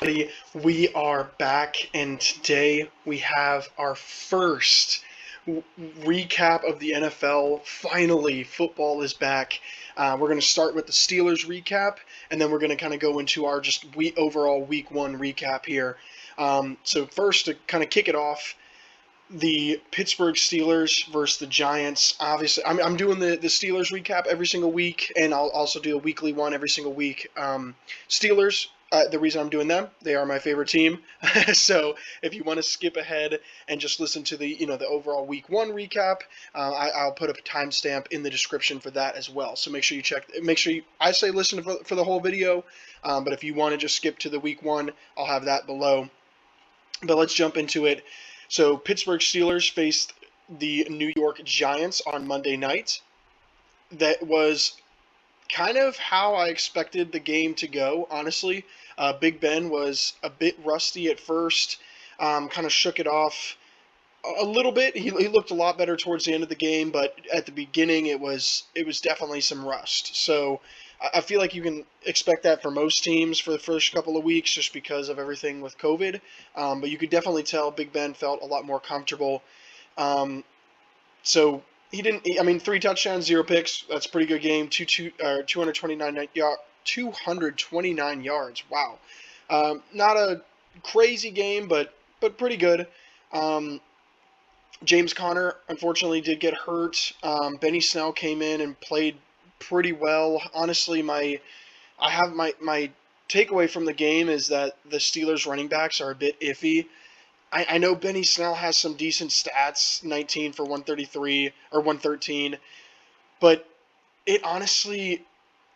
We are back, and today we have our first recap of the NFL. Finally, football is back. We're going to start with the Steelers recap, and then we're going to kind of go into our just overall Week 1 recap here. So first, to kind of kick it off, the Pittsburgh Steelers versus the Giants. Obviously, I'm doing the Steelers recap every single week, and I'll also do a weekly one every single week. Steelers. The reason I'm doing them, they are my favorite team. So if you want to skip ahead and just listen to the overall Week 1 recap, I'll put a timestamp in the description for that as well. So make sure you check. Make sure I say listen for the whole video, but if you want to just skip to the Week 1, I'll have that below. But let's jump into it. So Pittsburgh Steelers faced the New York Giants on Monday night. That was kind of how I expected the game to go, honestly. Big Ben was a bit rusty at first, kind of shook it off a little bit. He looked a lot better towards the end of the game, but at the beginning it was definitely some rust. So I feel like you can expect that for most teams for the first couple of weeks just because of everything with COVID. But you could definitely tell Big Ben felt a lot more comfortable. So he didn't. I mean, 3 touchdowns, 0 picks. That's a pretty good game. 229 yards. Wow. Not a crazy game, but pretty good. James Conner unfortunately did get hurt. Benny Snell came in and played pretty well. Honestly, my takeaway from the game is that the Steelers running backs are a bit iffy. I know Benny Snell has some decent stats, 19 for 133 or 113, but it honestly,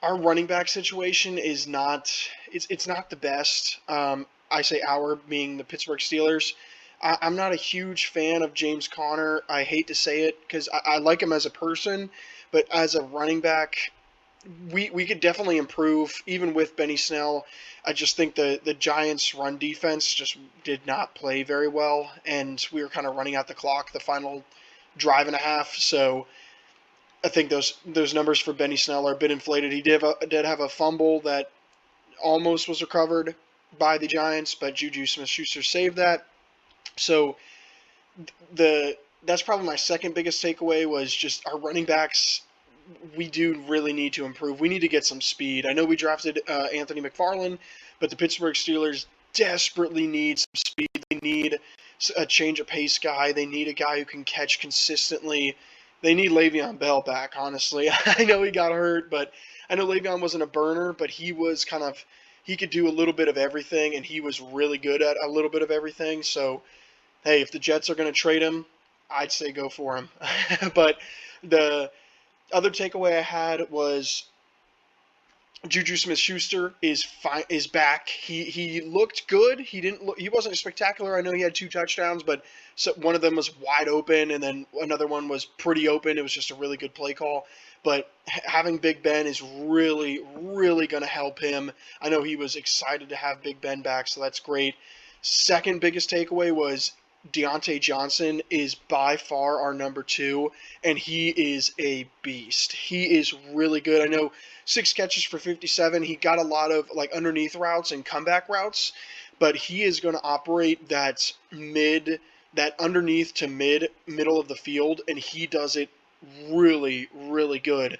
our running back situation is not it's not the best. I say our being the Pittsburgh Steelers. I'm not a huge fan of James Conner. I hate to say it because I like him as a person, but as a running back, we could definitely improve even with Benny Snell. I just think the Giants' run defense just did not play very well, and we were kind of running out the clock the final drive and a half. So I think those numbers for Benny Snell are a bit inflated. He did have a fumble that almost was recovered by the Giants, but Juju Smith-Schuster saved that. So that's probably my second biggest takeaway was just our running backs. We do really need to improve. We need to get some speed. I know we drafted Anthony McFarland, but the Pittsburgh Steelers desperately need some speed. They need a change of pace guy. They need a guy who can catch consistently. They need Le'Veon Bell back, honestly. I know he got hurt, but I know Le'Veon wasn't a burner, but he could do a little bit of everything, and he was really good at a little bit of everything. So, hey, if the Jets are going to trade him, I'd say go for him. But the other takeaway I had was Juju Smith-Schuster is back. He looked good. He wasn't spectacular. I know he had 2 touchdowns, but one of them was wide open, and then another one was pretty open. It was just a really good play call. But having Big Ben is really, really going to help him. I know he was excited to have Big Ben back, so that's great. Second biggest takeaway was Deontay Johnson is by far our number 2, and he is a beast. He is really good. I know 6 catches for 57. He got a lot of like underneath routes and comeback routes, but he is going to operate that underneath to middle of the field, and he does it really, really good.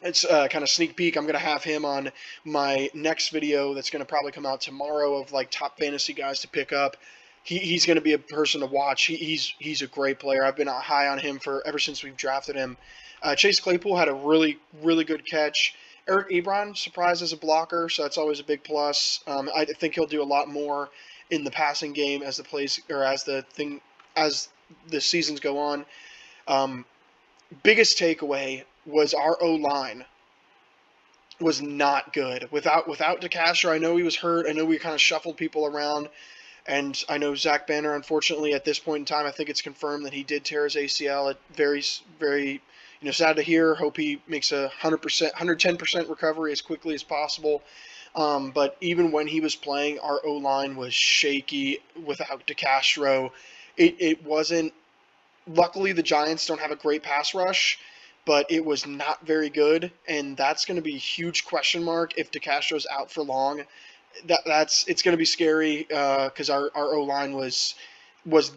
It's kind of sneak peek. I'm going to have him on my next video that's going to probably come out tomorrow of like top fantasy guys to pick up. He's going to be a person to watch. He's a great player. I've been high on him ever since we've drafted him. Chase Claypool had a really, really good catch. Eric Ebron surprised as a blocker, so that's always a big plus. I think he'll do a lot more in the passing game as the seasons go on. Biggest takeaway was our O-line was not good. Without DeCastro, I know he was hurt. I know we kind of shuffled people around. And I know Zach Banner, unfortunately, at this point in time, I think it's confirmed that he did tear his ACL. Very, very, sad to hear. Hope he makes 100%, 110% recovery as quickly as possible. But even when he was playing, our O-line was shaky without DeCastro. It wasn't. Luckily, the Giants don't have a great pass rush, but it was not very good, and that's going to be a huge question mark if DeCastro's out for long. it's going to be scary because our O line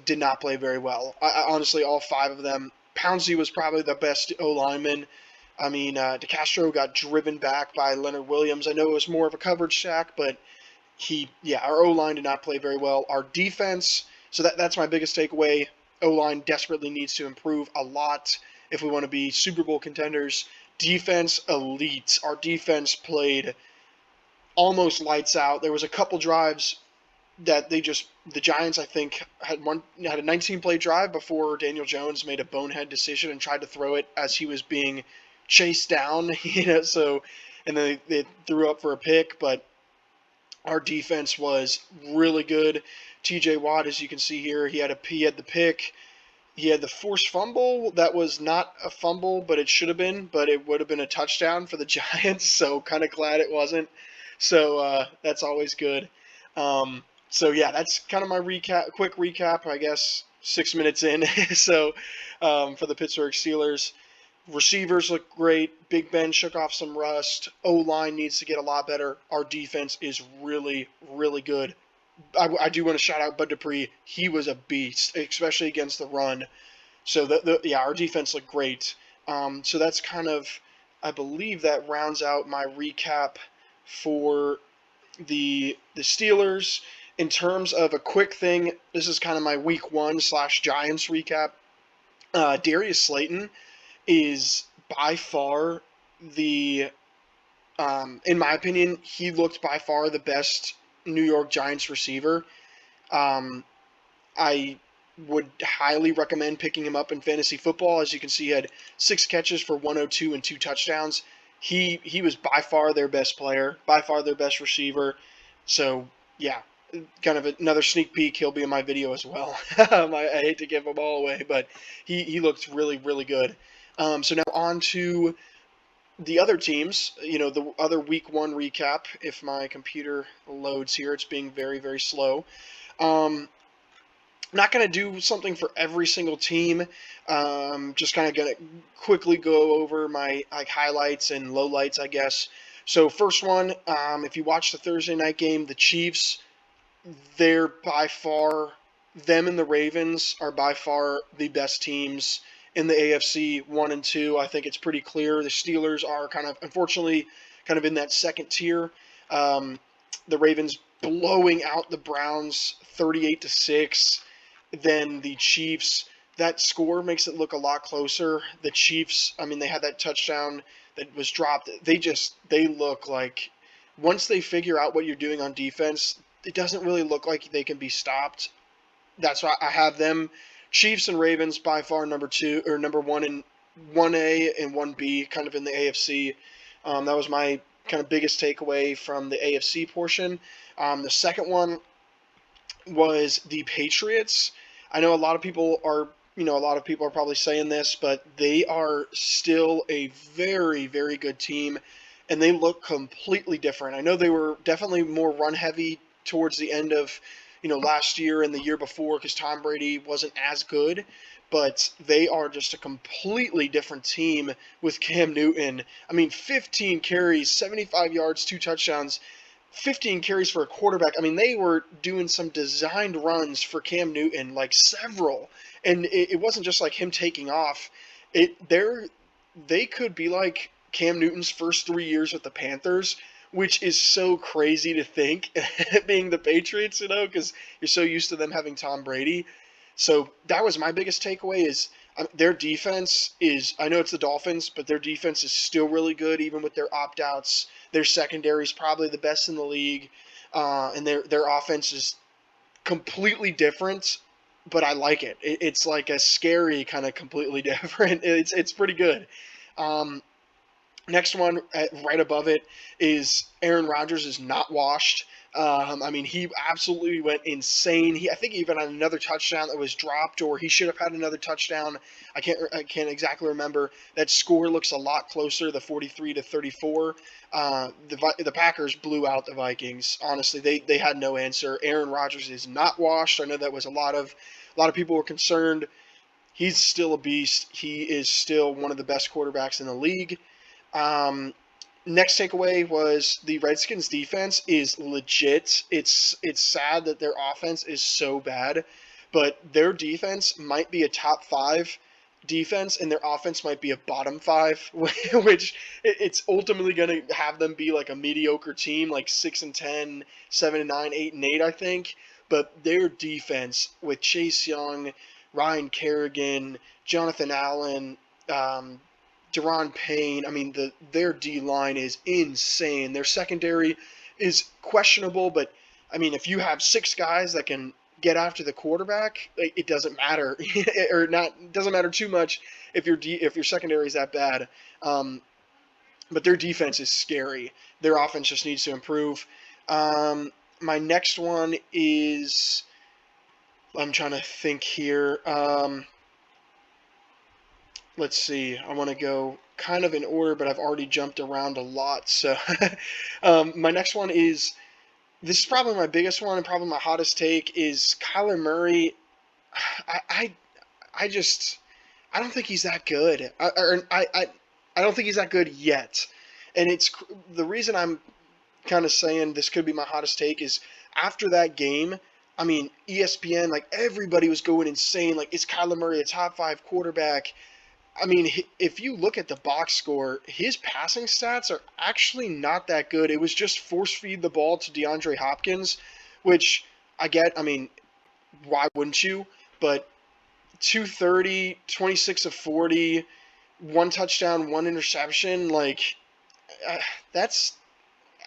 did not play very well. Honestly, all five of them. Pouncey was probably the best O lineman. I mean, DeCastro got driven back by Leonard Williams. I know it was more of a coverage sack, but our O line did not play very well. Our defense, so that's my biggest takeaway. O line desperately needs to improve a lot if we want to be Super Bowl contenders. Defense elite. Our defense played almost lights out. There was a couple drives that the Giants, I think, had a 19 play drive before Daniel Jones made a bonehead decision and tried to throw it as he was being chased down. So and then they threw up for a pick, but our defense was really good. T.J. Watt, as you can see here, he had the pick. He had the forced fumble that was not a fumble, but it should have been, but it would have been a touchdown for the Giants. So kind of glad it wasn't. So that's always good. So yeah, that's kind of my quick recap. I guess 6 minutes in. So for the Pittsburgh Steelers. Receivers look great. Big Ben shook off some rust. O-line needs to get a lot better. Our defense is really, really good. I do want to shout out Bud Dupree. He was a beast, especially against the run. So our defense looked great. So that's kind of, I believe that rounds out my recap for the Steelers. In terms of a quick thing, this is kind of my week 1/Giants recap. Darius Slayton is by far in my opinion, he looked by far the best New York Giants receiver. I would highly recommend picking him up in fantasy football. As you can see, he had 6 catches for 102 and 2 touchdowns. He was by far their best player, by far their best receiver. So, yeah, kind of another sneak peek. He'll be in my video as well. I hate to give them all away, but he looked really, really good. So now on to the other teams, the other week 1 recap. If my computer loads here, it's being very, very slow. I'm not going to do something for every single team. Just kind of going to quickly go over my highlights and lowlights, I guess. So first one, if you watch the Thursday night game, the Chiefs, they're by far, them and the Ravens are by far the best teams in the AFC 1 and 2. I think it's pretty clear. The Steelers are unfortunately, in that second tier. The Ravens blowing out the Browns 38-6. Then the Chiefs, that score makes it look a lot closer. The Chiefs, they had that touchdown that was dropped. They look like, once they figure out what you're doing on defense, it doesn't really look like they can be stopped. That's why I have them. Chiefs and Ravens by far number 1 in 1A and 1B, kind of in the AFC. That was my kind of biggest takeaway from the AFC portion. The second one was the Patriots. I know a lot of people are probably saying this, but they are still a very, very good team, and they look completely different. I know they were definitely more run heavy towards the end of last year and the year before because Tom Brady wasn't as good, but they are just a completely different team with Cam Newton. 15 carries, 75 yards, 2 touchdowns, 15 carries for a quarterback. They were doing some designed runs for Cam Newton, like several, and it wasn't just like him taking off. They could be like Cam Newton's first 3 years with the Panthers, which is so crazy to think, being the Patriots, because you're so used to them having Tom Brady. So that was my biggest takeaway is their defense is, I know it's the Dolphins, but their defense is still really good, even with their opt-outs. Their secondary is probably the best in the league, and their offense is completely different, but I like it. It's like a scary kind of completely different. It's pretty good. Next one, right above it, is Aaron Rodgers is not washed. He absolutely went insane. I think he even had another touchdown that was dropped, or he should have had another touchdown. I can't exactly remember. That score looks a lot closer, the 43-34. The Packers blew out the Vikings. Honestly, they had no answer. Aaron Rodgers is not washed. I know that was a lot of people were concerned. He's still a beast. He is still one of the best quarterbacks in the league. Next takeaway was the Redskins defense is legit. It's sad that their offense is so bad, but their defense might be a top 5 defense and their offense might be a bottom 5, which it's ultimately going to have them be like a mediocre team, like 6-10, 7-9, 8-8, I think. But their defense with Chase Young, Ryan Kerrigan, Jonathan Allen, Deron Payne, I mean, their D line is insane. Their secondary is questionable, but I mean, if you have 6 guys that can get after the quarterback, it doesn't matter, or not. It doesn't matter too much if your secondary is that bad. But their defense is scary. Their offense just needs to improve. My next one is, I'm trying to think here. Let's see. I want to go kind of in order, but I've already jumped around a lot. So my next one is, this is probably my biggest one and probably my hottest take, is Kyler Murray. I, I, I just, I don't think he's that good. I don't think he's that good yet. And it's the reason I'm kind of saying this could be my hottest take is after that game. I mean, ESPN, like everybody was going insane. Like, is Kyler Murray a top 5 quarterback? I mean, if you look at the box score, his passing stats are actually not that good. It was just force feed the ball to DeAndre Hopkins, which I get. I mean, why wouldn't you? But 230, 26 of 40, 1 touchdown, 1 interception, like, that's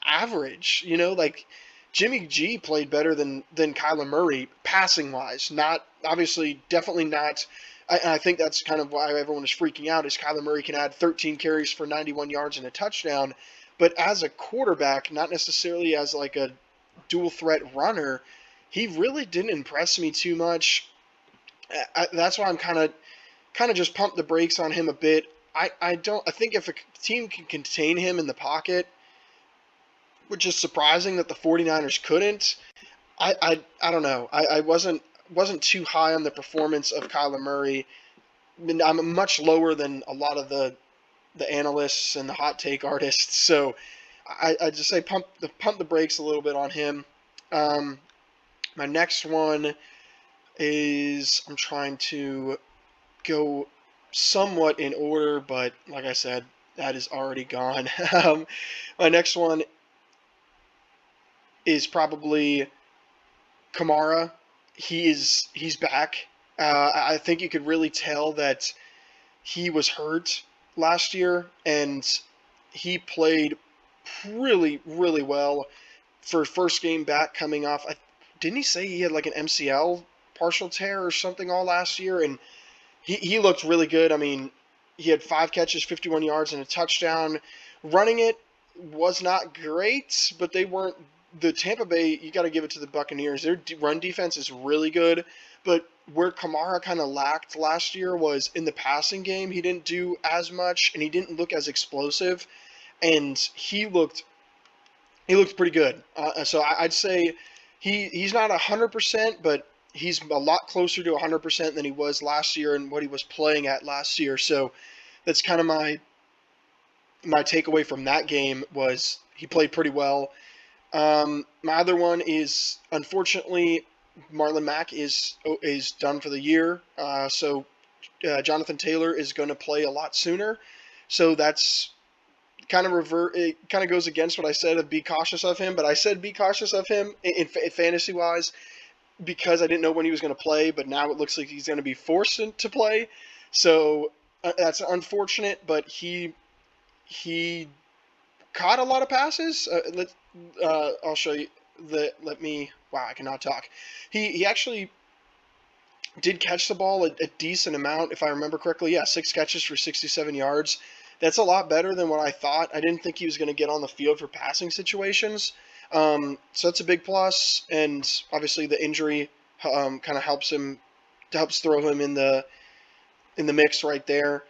average. Like Jimmy G played better than Kyler Murray passing wise. Not obviously, definitely not. I think that's kind of why everyone is freaking out. Is Kyler Murray can add 13 carries for 91 yards and a touchdown, but as a quarterback, not necessarily as like a dual threat runner, he really didn't impress me too much. That's why I'm kind of just pump the brakes on him a bit. I think if a team can contain him in the pocket, which is surprising that the 49ers couldn't. I don't know. I wasn't too high on the performance of Kyler Murray. I mean, I'm much lower than a lot of the analysts and the hot take artists. So I just say pump the brakes a little bit on him. My next one is, I'm trying to go somewhat in order, but like I said, that is already gone. My next one is probably Kamara. He's back. I think you could really tell that he was hurt last year, and he played really, really well for first game back coming off. Didn't he say he had like an MCL partial tear or something all last year? And he looked really good. I mean, he had 5 catches, 51 yards, and a touchdown. Running it was not great, but they weren't. The Tampa Bay, you got to give it to the Buccaneers. Their run defense is really good, but where Kamara kind of lacked last year was in the passing game. He didn't do as much, and he didn't look as explosive, and he looked pretty good. So I'd say he's not 100%, but he's a lot closer to 100% than he was last year and what he was playing at last year. So that's kind of my takeaway from that game was he played pretty well. My other one is, unfortunately, Marlon Mack is done for the year. So Jonathan Taylor is going to play a lot sooner. So that's kind of it kind of goes against what I said of be cautious of him. But I said be cautious of him in fantasy wise because I didn't know when he was going to play. But now it looks like he's going to be forced to play. So that's unfortunate. But he caught a lot of passes. I'll show you. Wow, I cannot talk. He actually did catch the ball a decent amount, if I remember correctly. Yeah, 6 catches for 67 yards. That's a lot better than what I thought. I didn't think he was going to get on the field for passing situations. So that's a big plus. And obviously the injury kind of helps throw him in the mix right there.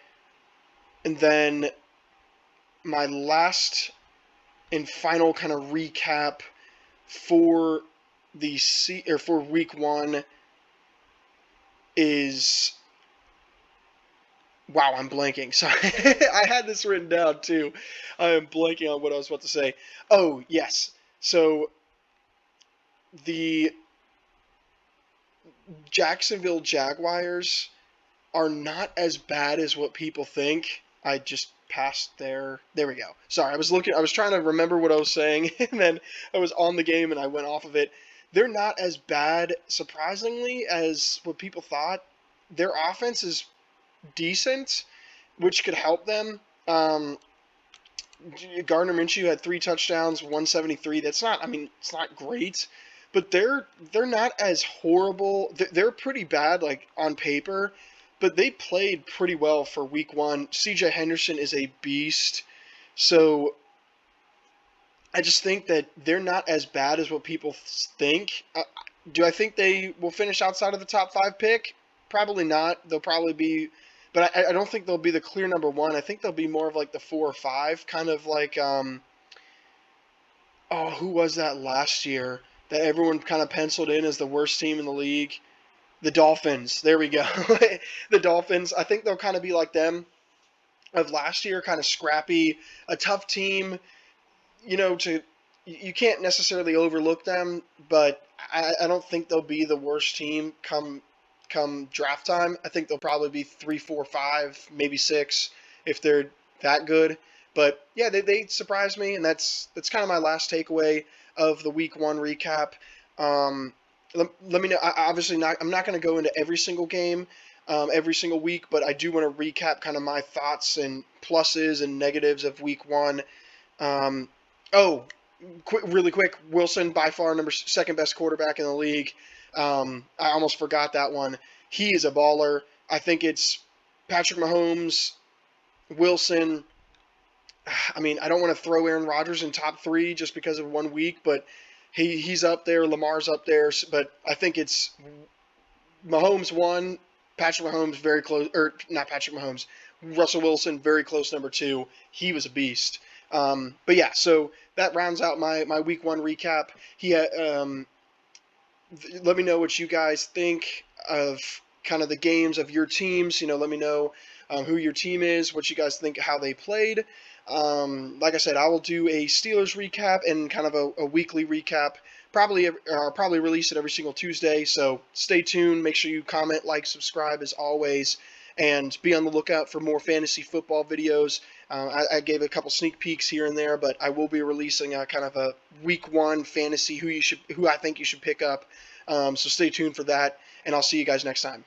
And then my last and final kind of recap for for week 1 is Wow, I'm blanking. Sorry, I had this written down too. I am blanking on what I was about to say. Oh, yes. So the Jacksonville Jaguars are not as bad as what people think. I just passed there. There we go. Sorry, I was looking. I was trying to remember what I was saying, and then I was on the game and I went off of it. They're not as bad, surprisingly, as what people thought. Their offense is decent, which could help them. Gardner Minshew had 3 touchdowns, 173. That's not. I mean, it's not great, but they're not as horrible. They're pretty bad, like on paper, but they played pretty well for Week 1. C.J. Henderson is a beast, so I just think that they're not as bad as what people think. Do I think they will finish outside of the top 5 pick? Probably not. They'll probably be, but I don't think they'll be the clear number 1. I think they'll be more of like the 4 or 5, kind of like oh, who was that last year that everyone kind of penciled in as the worst team in the league? The Dolphins. There we go. The Dolphins. I think they'll kind of be like them of last year, kind of scrappy, a tough team, to you can't necessarily overlook them, but I don't think they'll be the worst team come draft time. I think they'll probably be 3, 4, 5, maybe 6 if they're that good. But yeah, they surprised me, and that's kind of my last takeaway of the Week 1 recap. Let me know. Obviously, I'm not going to go into every single game. Every single week, but I do want to recap kind of my thoughts and pluses and negatives of Week 1. Um, oh, really quick, Wilson by far second best quarterback in the league. I almost forgot that one. He is a baller. I think it's Patrick Mahomes, Wilson. I mean, I don't want to throw Aaron Rodgers in top 3 just because of 1 week, but he's up there. Lamar's up there, but I think it's Mahomes 1, Patrick Mahomes very close, or not Patrick Mahomes, Russell Wilson very close number 2. He was a beast. But yeah, so that rounds out my Week 1 recap. Let me know what you guys think of kind of the games of your teams. Let me know who your team is, what you guys think, how they played. Like I said, I will do a Steelers recap and kind of a weekly recap. Probably release it every single Tuesday. So stay tuned. Make sure you comment, like, subscribe as always, and be on the lookout for more fantasy football videos. I gave a couple sneak peeks here and there, but I will be releasing a kind of a Week 1 fantasy who I think you should pick up. So stay tuned for that, and I'll see you guys next time.